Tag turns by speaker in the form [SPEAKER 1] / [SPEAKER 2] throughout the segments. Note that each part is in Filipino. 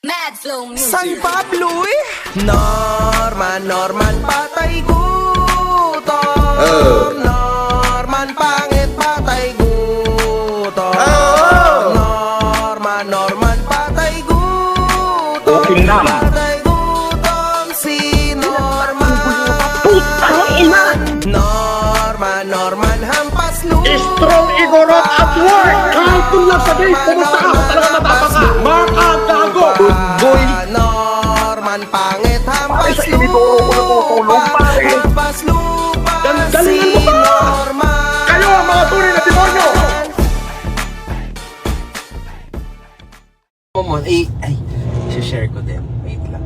[SPEAKER 1] Mad Flow Music.
[SPEAKER 2] San Pablo eh. Norman, patay gutom. Norman, pangit, patay gutom. Norman, patay gutom.
[SPEAKER 3] Okay na.
[SPEAKER 2] Patay gutom si Norman.
[SPEAKER 3] Putang ina!
[SPEAKER 2] Norman, hampas lupa.
[SPEAKER 3] Strong Igorot at work! Kahit kung lang sabihin, pumunta ka, talaga matapang ka! Makagago! Boy!
[SPEAKER 2] Norman, pangit, hampas
[SPEAKER 3] Pare, sa inidoro ko natutulog, pare.
[SPEAKER 2] Hampas lupa
[SPEAKER 3] Galingan mo
[SPEAKER 2] si
[SPEAKER 3] ba?
[SPEAKER 2] Norman.
[SPEAKER 3] Kayo ang mga tunay na demonyo!
[SPEAKER 2] Ay, share ko din. Wait lang.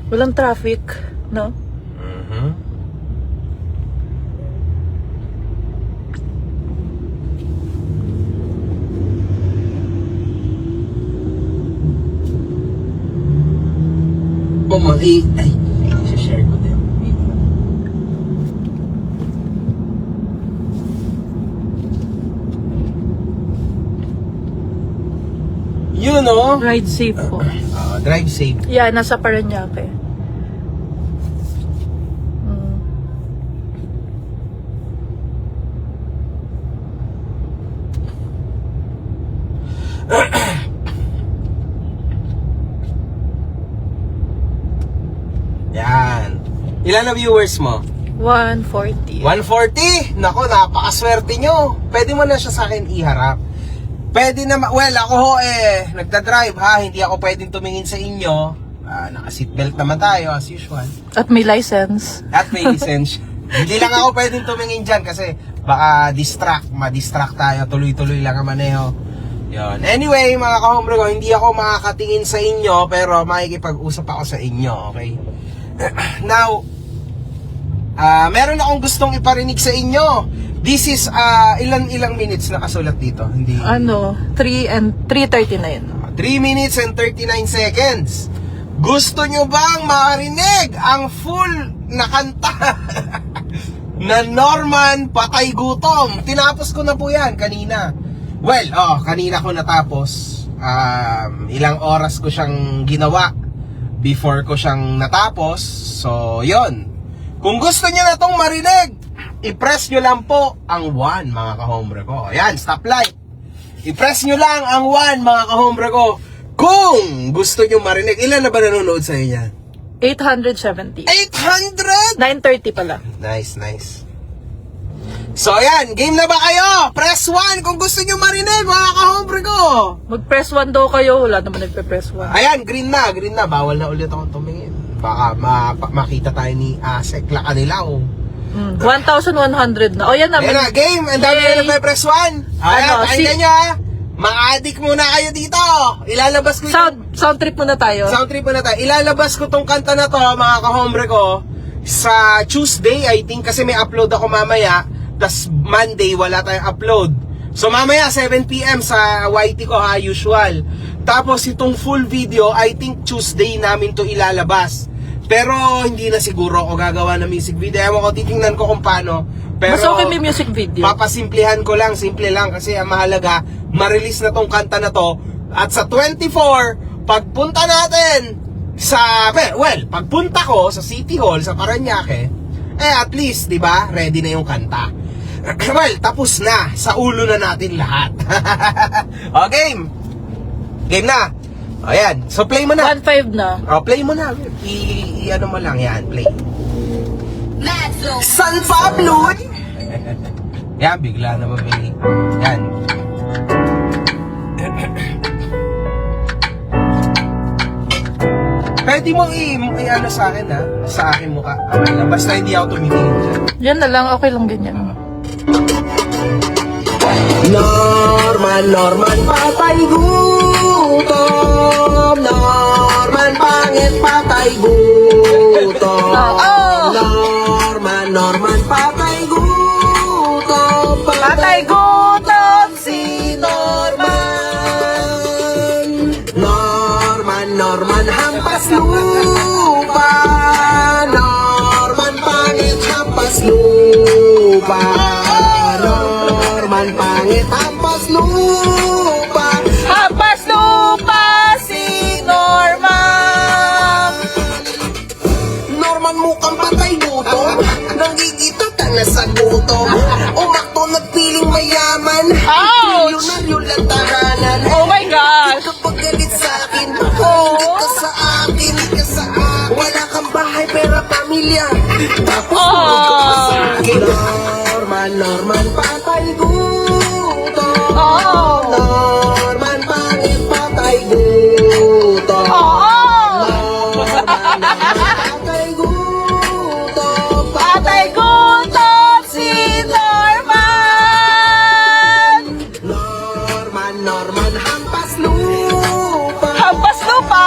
[SPEAKER 4] Walang traffic, no?
[SPEAKER 2] Ay, share ko din. Wait lang. Yun o.
[SPEAKER 4] Ride safe po.
[SPEAKER 2] Drive safe.
[SPEAKER 4] Yeah, nasa Parañaque. Mm.
[SPEAKER 2] Yan. Ilan na viewers mo?
[SPEAKER 4] 140.
[SPEAKER 2] 140? Nako, napakaswerte nyo. Pwede mo na siya sa akin iharap. Pwede na, well, ako ho nagdadrive ha, hindi ako pwedeng tumingin sa inyo. Naka-seatbelt naman tayo as usual.
[SPEAKER 4] At may license.
[SPEAKER 2] At may license. Hindi lang ako pwedeng tumingin dyan kasi baka ma-distract tayo, tuloy-tuloy lang ang maneho. Yun. Anyway, mga kahombre ko, hindi ako makakatingin sa inyo pero makikipag-usap ako sa inyo, okay? Now, meron akong gustong iparinig sa inyo. This is ilang minutes nakasulat dito? Hindi.
[SPEAKER 4] 3:39.
[SPEAKER 2] 3 minutes and 39 seconds. Gusto nyo bang marinig ang full na kanta na Norman Patay Gutom? Tinapos ko na po yan kanina. Well, kanina ko natapos. Ilang oras ko siyang ginawa before ko siyang natapos. So, yon. Kung gusto nyo na tong marinig, i-press nyo lang po ang 1, mga kahombre ko. Ayan, stoplight. I-press nyo lang ang 1, mga kahombre ko. Kung gusto nyo marinig, ilan na ba nanonood sa inyo?
[SPEAKER 4] 870.
[SPEAKER 2] 800!
[SPEAKER 4] 930 pala.
[SPEAKER 2] Nice. So, ayan, game na ba kayo? Press 1 kung gusto nyo marinig, mga kahombre ko.
[SPEAKER 4] Mag-press 1 daw kayo. Wala naman nagpe-press 1.
[SPEAKER 2] Ayan, green na. Bawal na ulit akong tumingin. Baka makita tayo ni Asek Lakanilaw.
[SPEAKER 4] 1,100 na. O, yan naman.
[SPEAKER 2] Ayan na, game. Ang dami
[SPEAKER 4] Yay.
[SPEAKER 2] na nagpe-press 1. Ayan, pakinggan nyo ha. Mga adik muna kayo dito. Ilalabas ko
[SPEAKER 4] Sound trip muna tayo.
[SPEAKER 2] Sound trip muna tayo. Ilalabas ko tong kanta na to, mga kahombre ko, sa Tuesday, I think, kasi may upload ako mamaya. Tas Monday, wala tayong upload. So mamaya, 7 PM sa YT ko ha, usual. Tapos itong full video, I think Tuesday namin to ilalabas. Pero hindi na siguro ako gagawa ng music video. Ewan ko, titingnan ko kung paano. Pero
[SPEAKER 4] Mas okay may music video.
[SPEAKER 2] papasimplihan ko lang, simple lang. Kasi ang mahalaga, ma-release na tong kanta na to. At sa 24, pagpunta natin sa, pagpunta ko sa City Hall, sa Parañaque, at least, di ba, ready na yung kanta. Well, tapos na. Sa ulo na natin lahat. O, game. Game na. O, yan. So, play mo na.
[SPEAKER 4] 1.5 na.
[SPEAKER 2] O, play mo na. Ano mo lang yan. Play.
[SPEAKER 1] Mad Flow.
[SPEAKER 2] San Pablo! Yan, bigla na mabili. Yan. Pwede mong i-ano sa akin ha? Sa akin mukha. Okay lang. Basta hindi ako tumingin dyan.
[SPEAKER 4] Yan na lang. Okay lang ganyan.
[SPEAKER 2] Norman, patay gutom. Norman, pangit, patay gutom. Norman, patay gutom.
[SPEAKER 4] Patay gutom
[SPEAKER 2] si Norman. Norman, hampas lupa. Norman pangit, hampas lupa. Norman pangit, hampas lupa.
[SPEAKER 4] Hampas lupa si Norman.
[SPEAKER 2] Norman mukhang patay gutom. Nanggigita ka na sa gutom. Umakto nagpiling mayaman.
[SPEAKER 4] Ouch!
[SPEAKER 2] Milyonaryo lang tahanan.
[SPEAKER 4] Oh my gosh!
[SPEAKER 2] Kapag galit sa akin, hindi ka sa akin, hindi ka sa akin. Wala kang bahay, pera, pamilya. Tapos tulog ka pa sa akin. Norman, patay gutom.
[SPEAKER 4] Oh.
[SPEAKER 2] Norman, pangit, patay gutom.
[SPEAKER 4] Oo!
[SPEAKER 2] Patay gutom.
[SPEAKER 4] Patay gutom si Norman!
[SPEAKER 2] Norman, hampas lupa.
[SPEAKER 4] Hampas lupa!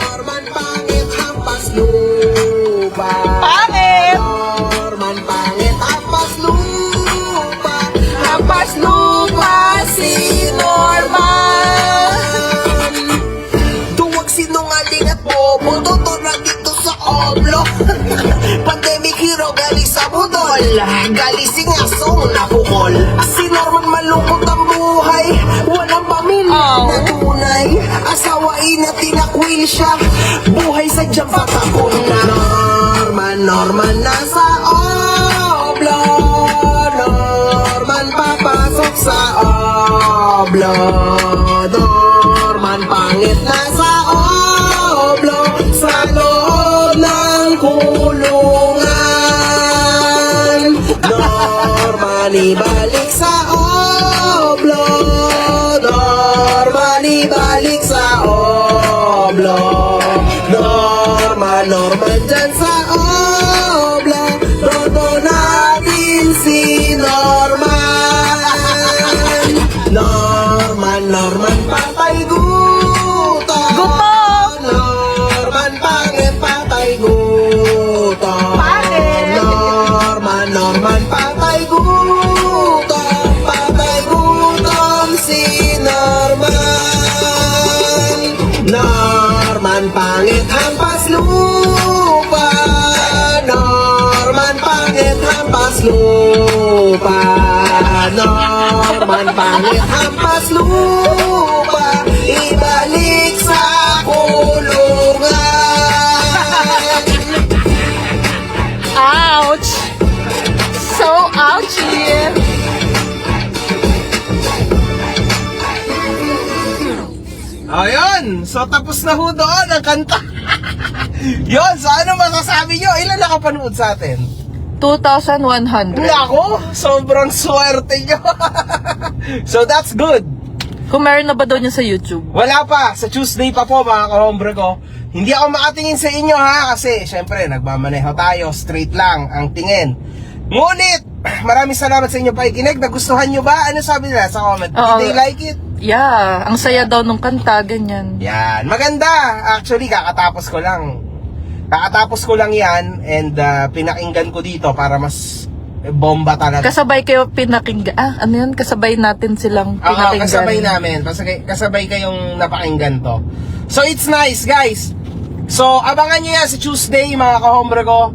[SPEAKER 2] Norman, pangit, hampas lupa.
[SPEAKER 4] Pangit!
[SPEAKER 2] Norman, pangit, hampas lupa.
[SPEAKER 4] Hampas lupa si Norman!
[SPEAKER 2] Duwag sinungaling at bobo, tutura dito sa oblo. Pandemic hero, galing sa budol. Galing singasong napukol. Si Norman malungkot ang buhay, walang pamilya
[SPEAKER 4] Oh.
[SPEAKER 2] na tunay. Asawain na tinakwil siya, buhay sa diyang patakon na. Norman nasa oblo. Norman papasok sa oblo. Norman pangit nasa oblo. Sa loob ng kulungan. Norman ibalik sa oblo. Norman ibalik sa oblo. Norman dyan sa oblo. Todo natin si Norman. Norman patay gutom.
[SPEAKER 4] Gutom!
[SPEAKER 2] Norman pangit, patay gutom.
[SPEAKER 4] Pangit!
[SPEAKER 2] Norman patay gutom. Patay gutom si Norman. Norman pangit, hampas lupa. Norman pangit, hampas lupa. Norman pangit, hampas lupa. Ibalik sa kulungan.
[SPEAKER 4] Ouch! So ouchy!
[SPEAKER 2] Ayun, so tapos na ho doon ang kanta. Yun, so ano masasabi nyo? Ilan nakapanood sa atin?
[SPEAKER 4] 2,100.
[SPEAKER 2] Nako, sobrang swerte nyo. So that's good.
[SPEAKER 4] Kung meron na ba doon yun sa YouTube?
[SPEAKER 2] Wala pa, sa Tuesday pa po mga kahombre ko. Hindi ako makatingin sa inyo ha, kasi syempre nagmamaneho tayo, straight lang ang tingin. Ngunit, maraming salamat sa inyo pakikinig. Nagustuhan nyo ba? Ano sabi nila sa comment?
[SPEAKER 4] Oo.
[SPEAKER 2] Did they like it?
[SPEAKER 4] Yeah, ang saya daw nung kanta, ganyan.
[SPEAKER 2] Yan, maganda. Actually, kakatapos ko lang yan and pinakinggan ko dito para mas bomba talaga.
[SPEAKER 4] Kasabay kayo pinakinggan. Ano yun? Kasabay natin silang
[SPEAKER 2] Oo,
[SPEAKER 4] pinakinggan.
[SPEAKER 2] kasabay namin. Kasabay kayong napakinggan to. So, it's nice, guys. So, abangan nyo yan sa Tuesday, mga kahombre ko.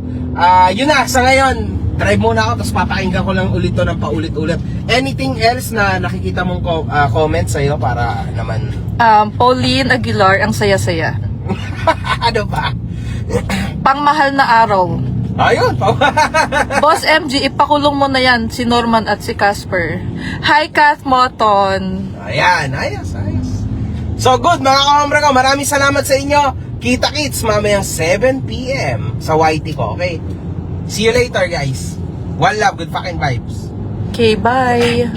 [SPEAKER 2] Yun na, sa ngayon, drive muna ako, tapos papakinggan ko lang ulit to ng paulit-ulit. Anything else na nakikita mong comment sa'yo para naman...
[SPEAKER 4] Pauline Aguilar, ang saya-saya.
[SPEAKER 2] Ano ba?
[SPEAKER 4] Pangmahal na araw.
[SPEAKER 2] Ayun.
[SPEAKER 4] Boss MG, ipakulong mo na yan, si Norman at si Casper. Hi, Kath Moton.
[SPEAKER 2] Ayan, ayos. So good mga kahombre ko, maraming salamat sa inyo. Kita-kits mamayang 7 PM sa YT ko, okay? See you later guys. One love, good fucking vibes.
[SPEAKER 4] Okay, bye.